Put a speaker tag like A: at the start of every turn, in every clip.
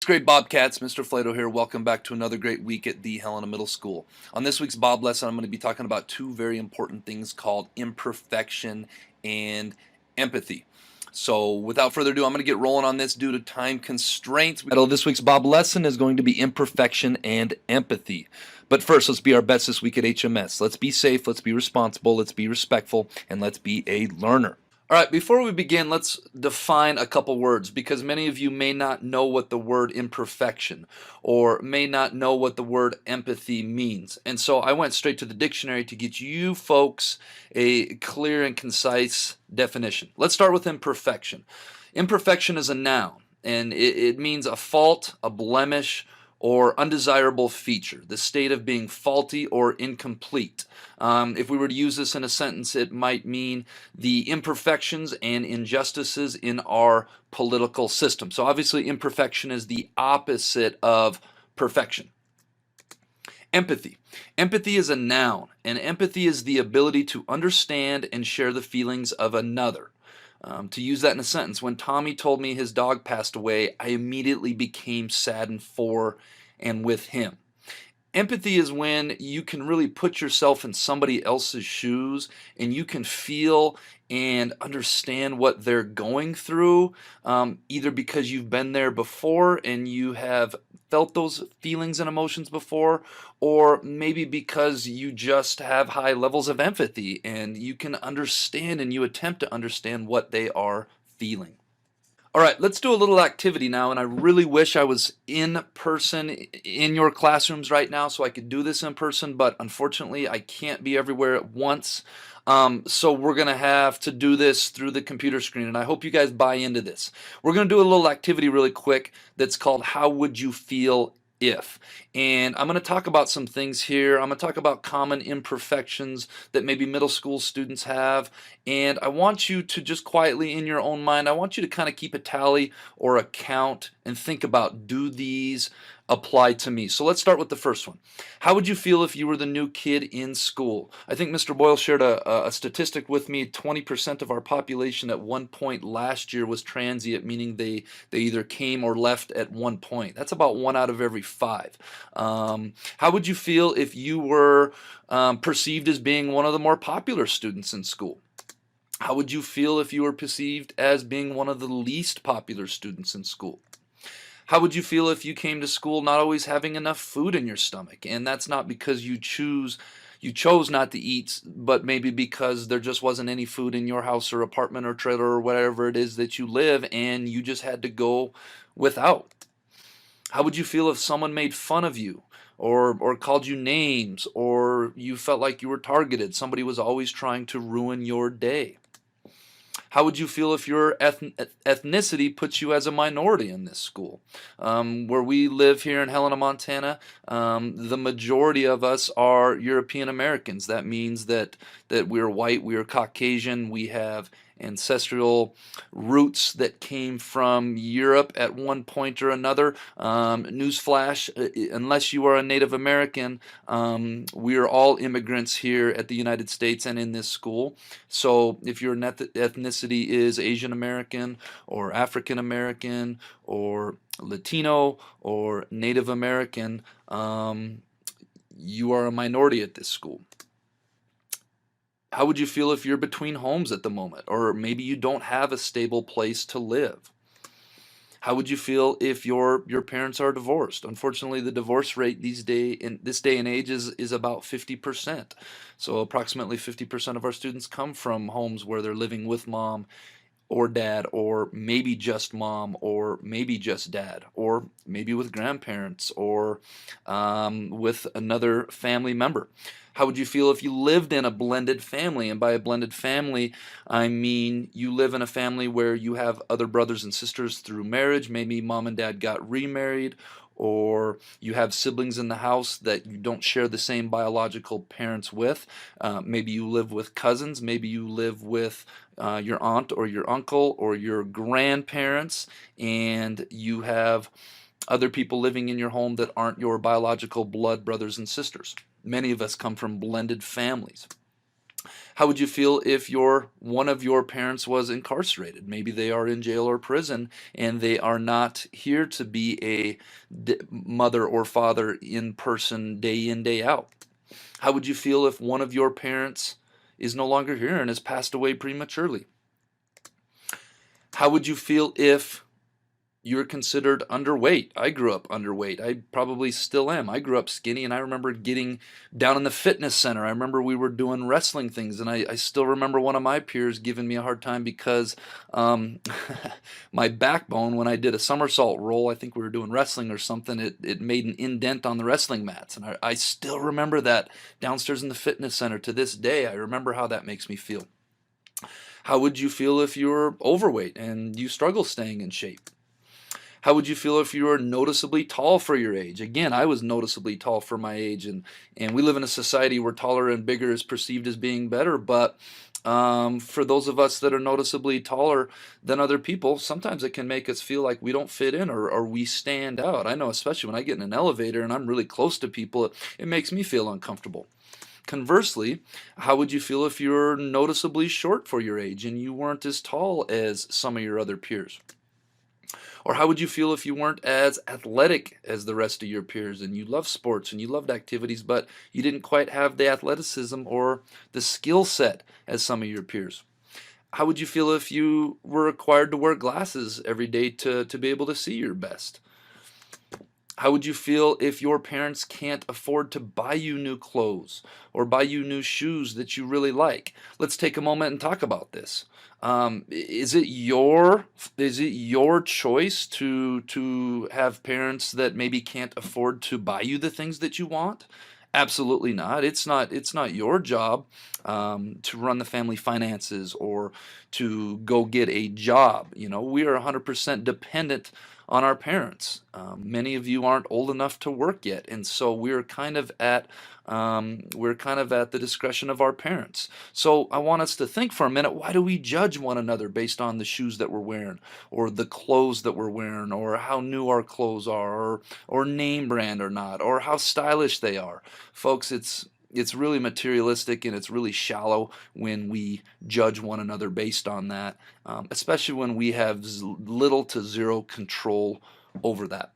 A: Great Bobcats, Mr. Flato here. Welcome back to another great week at the Helena Middle School. On this week's Bob lesson, I'm going to be talking about two very important things called imperfection and empathy. So without further ado, I'm going to get rolling on this due to time constraints. The title of this week's Bob lesson is going to be imperfection and empathy. But first, let's be our best this week at HMS. Let's be safe, let's be responsible, let's be respectful, and let's be a learner. All right, before we begin, let's define a couple words because many of you may not know what the word imperfection or may not know what the word empathy means. And so I went straight to the dictionary to get you folks a clear and concise definition. Let's start with imperfection. Imperfection is a noun, and it means a fault, a blemish, or undesirable feature, the state of being faulty or incomplete. If we were to use this in a sentence, it might mean the imperfections and injustices in our political system. So obviously imperfection is the opposite of perfection. Empathy. Empathy is a noun, and empathy is the ability to understand and share the feelings of another. To use that in a sentence, when Tommy told me his dog passed away, I immediately became saddened for and with him. Empathy is when you can really put yourself in somebody else's shoes and you can feel and understand what they're going through, either because you've been there before and you have felt those feelings and emotions before, or maybe because you just have high levels of empathy and you can understand and you attempt to understand what they are feeling. All right, let's do a little activity now, and I really wish I was in person in your classrooms right now so I could do this in person, but unfortunately I can't be everywhere at once. So we're going to have to do this through the computer screen, and I hope you guys buy into this. We're going to do a little activity really quick that's called How Would You Feel If? And I'm going to talk about some things here. I'm going to talk about common imperfections that maybe middle school students have. And I want you to just quietly in your own mind, I want you to kind of keep a tally or a count and think about, do these apply to me? So let's start with the first one. How would you feel if you were the new kid in school? I think Mr. Boyle shared a statistic with me. 20% of our population at one point last year was transient, meaning they either came or left at one point. That's about 1 out of every 5. How would you feel if you were perceived as being one of the more popular students in school? How would you feel if you were perceived as being one of the least popular students in school? How would you feel if you came to school not always having enough food in your stomach? And that's not because you chose not to eat, but maybe because there just wasn't any food in your house or apartment or trailer or whatever it is that you live and you just had to go without. How would you feel if someone made fun of you or called you names or you felt like you were targeted? Somebody was always trying to ruin your day. How would you feel if your ethnicity puts you as a minority in this school? Where we live here in Helena, Montana, the majority of us are European Americans. That means that we're white, we are Caucasian, we have ancestral roots that came from Europe at one point or another. Newsflash, unless you are a Native American, we are all immigrants here at the United States and in this school. So if your ethnicity is Asian American or African American or Latino or Native American, you are a minority at this school. How would you feel if you're between homes at the moment, or maybe you don't have a stable place to live? How would you feel if your parents are divorced? Unfortunately, the divorce rate in this day and age is about 50%. So approximately 50% of our students come from homes where they're living with mom or dad, or maybe just mom, or maybe just dad, or maybe with grandparents, or with another family member. How would you feel if you lived in a blended family? And by a blended family, I mean you live in a family where you have other brothers and sisters through marriage. Maybe mom and dad got remarried, or you have siblings in the house that you don't share the same biological parents with. Maybe you live with cousins. Maybe you live with your aunt or your uncle or your grandparents, and you have other people living in your home that aren't your biological blood brothers and sisters. Many of us come from blended families. How would you feel if one of your parents was incarcerated? Maybe they are in jail or prison and they are not here to be a mother or father in person day in, day out. How would you feel if one of your parents is no longer here and has passed away prematurely? How would you feel if you're considered underweight? I grew up underweight. I probably still am. I grew up skinny, and I remember getting down in the fitness center. I remember we were doing wrestling things, and I still remember one of my peers giving me a hard time because um, my backbone, when I did a somersault roll, I think we were doing wrestling or something, it made an indent on the wrestling mats. And I still remember that downstairs in the fitness center to this day. I remember how that makes me feel. How would you feel if you were overweight and you struggle staying in shape? How would you feel if you were noticeably tall for your age? Again, I was noticeably tall for my age, and we live in a society where taller and bigger is perceived as being better. But for those of us that are noticeably taller than other people, sometimes it can make us feel like we don't fit in or we stand out. I know, especially when I get in an elevator and I'm really close to people, it makes me feel uncomfortable. Conversely, how would you feel if you were noticeably short for your age and you weren't as tall as some of your other peers? Or how would you feel if you weren't as athletic as the rest of your peers and you loved sports and you loved activities, but you didn't quite have the athleticism or the skill set as some of your peers? How would you feel if you were required to wear glasses every day to be able to see your best? How would you feel if your parents can't afford to buy you new clothes or buy you new shoes that you really like? Let's take a moment and talk about this. Is it your choice to have parents that maybe can't afford to buy you the things that you want? Absolutely not. It's not your job to run the family finances or to go get a job. We are 100% dependent on our parents. Many of you aren't old enough to work yet, and so we're kind of at the discretion of our parents. So I want us to think for a minute: why do we judge one another based on the shoes that we're wearing, or the clothes that we're wearing, or how new our clothes are, or name brand or not, or how stylish they are? Folks, it's really materialistic and it's really shallow when we judge one another based on that, especially when we have little to zero control over that.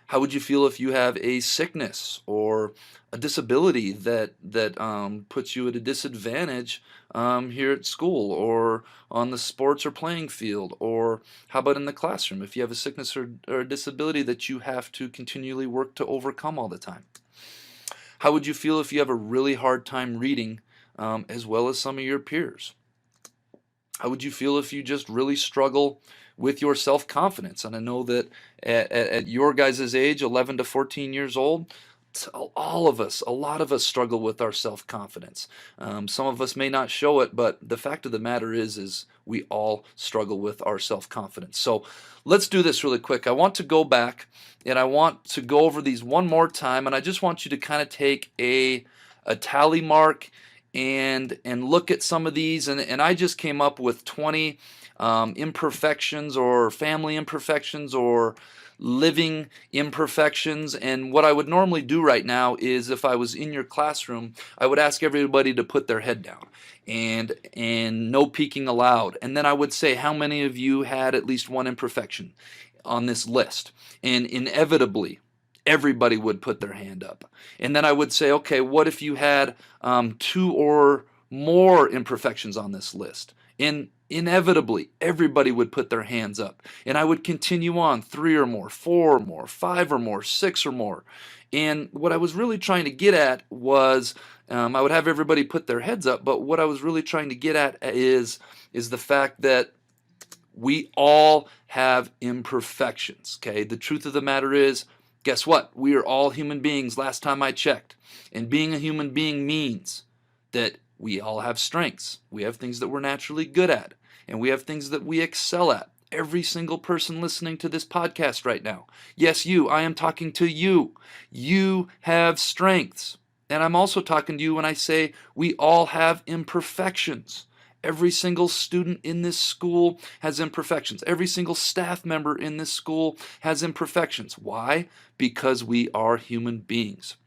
A: How would you feel if you have a sickness or a disability that puts you at a disadvantage here at school or on the sports or playing field? Or how about in the classroom? If you have a sickness or a disability that you have to continually work to overcome all the time? How would you feel if you have a really hard time reading as well as some of your peers? How would you feel if you just really struggle with your self-confidence? And I know that at your guys' age, 11 to 14 years old, all of us, a lot of us struggle with our self-confidence. Some of us may not show it, but the fact of the matter is we all struggle with our self-confidence. So let's do this really quick. I want to go back and I want to go over these one more time, and I just want you to kind of take a tally mark and look at some of these, and I just came up with 20 imperfections or family imperfections or living imperfections. And what I would normally do right now is, if I was in your classroom, I would ask everybody to put their head down and no peeking allowed. And then I would say, how many of you had at least one imperfection on this list? And inevitably, everybody would put their hand up. And then I would say, okay, what if you had two or more imperfections on this list? And inevitably, everybody would put their hands up. And I would continue on: three or more, four or more, five or more, six or more. And what I was really trying to get at was, I would have everybody put their heads up, but what I was really trying to get at is the fact that we all have imperfections, okay? The truth of the matter is, guess what? We are all human beings last time I checked. And being a human being means that we all have strengths. We have things that we're naturally good at, and we have things that we excel at. Every single person listening to this podcast right now. Yes, you. I am talking to you. You have strengths. And I'm also talking to you when I say we all have imperfections. Every single student in this school has imperfections. Every single staff member in this school has imperfections. Why? Because we are human beings.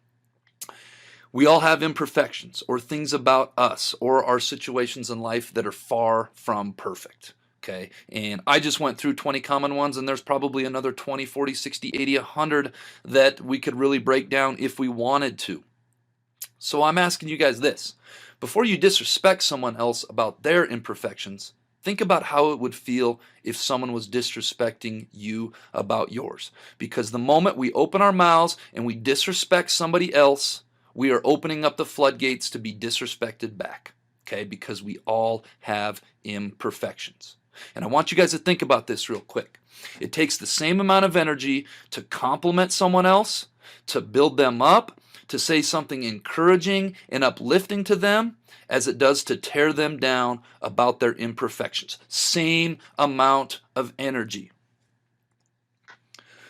A: We all have imperfections or things about us or our situations in life that are far from perfect. Okay. And I just went through 20 common ones, and there's probably another 20, 40, 60, 80, 100 that we could really break down if we wanted to. So I'm asking you guys this. Before you disrespect someone else about their imperfections, think about how it would feel if someone was disrespecting you about yours. Because the moment we open our mouths and we disrespect somebody else, we are opening up the floodgates to be disrespected back. Okay? Because we all have imperfections. And I want you guys to think about this real quick. It takes the same amount of energy to compliment someone else, to build them up, to say something encouraging and uplifting to them as it does to tear them down about their imperfections. Same amount of energy.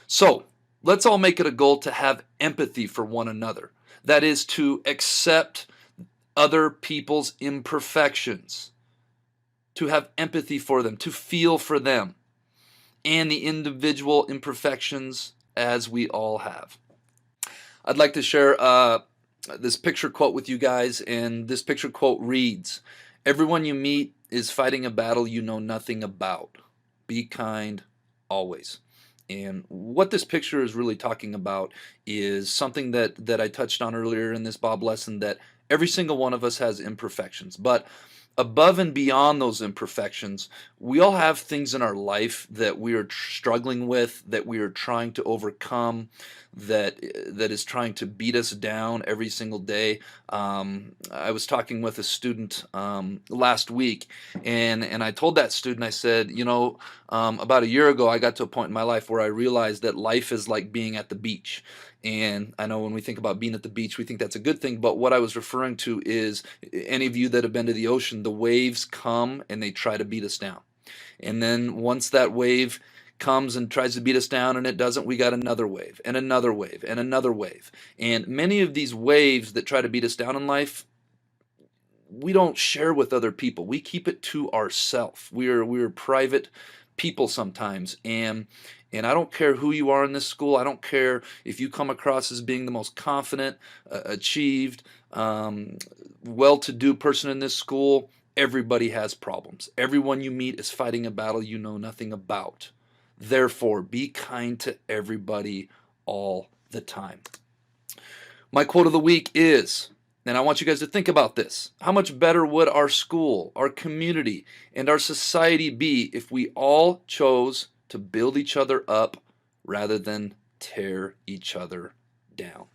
A: So let's all make it a goal to have empathy for one another. That is to accept other people's imperfections, to have empathy for them, to feel for them, and the individual imperfections as we all have. I'd like to share this picture quote with you guys, and this picture quote reads, "Everyone you meet is fighting a battle you know nothing about. Be kind always." And what this picture is really talking about is something that I touched on earlier in this Bob lesson, that every single one of us has imperfections. But above and beyond those imperfections, we all have things in our life that we are struggling with, that we are trying to overcome, that is trying to beat us down every single day. I was talking with a student last week, and I told that student, I said, about a year ago, I got to a point in my life where I realized that life is like being at the beach. And I know when we think about being at the beach, we think that's a good thing. But what I was referring to is, any of you that have been to the ocean, the waves come and they try to beat us down. And then once that wave comes and tries to beat us down and it doesn't, we got another wave and another wave and another wave. And many of these waves that try to beat us down in life, we don't share with other people. We keep it to ourselves. We're private people sometimes, and I don't care who you are in this school. I don't care if you come across as being the most confident, achieved, well-to-do person in this school. Everybody has problems. Everyone you meet is fighting a battle you know nothing about. Therefore, be kind to everybody all the time. My quote of the week is, and I want you guys to think about this, how much better would our school, our community, and our society be if we all chose to build each other up rather than tear each other down?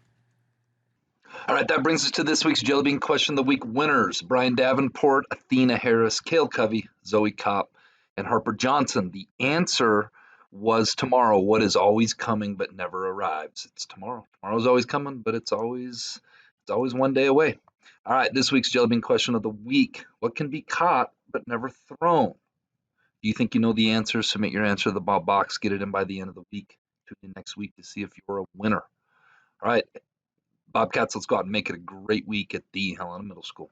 A: All right, that brings us to this week's Jelly Bean Question of the Week winners: Brian Davenport, Athena Harris, Cale Covey, Zoe Kopp, and Harper Johnson. The answer was tomorrow. What is always coming but never arrives? It's tomorrow. Tomorrow's always coming, but it's always one day away. All right, this week's Jelly Bean Question of the Week: what can be caught but never thrown? Do you think you know the answer? Submit your answer to the Bob box. Get it in by the end of the week. Tune in next week to see if you're a winner. All right, Bobcats, let's go out and make it a great week at the Helena Middle School.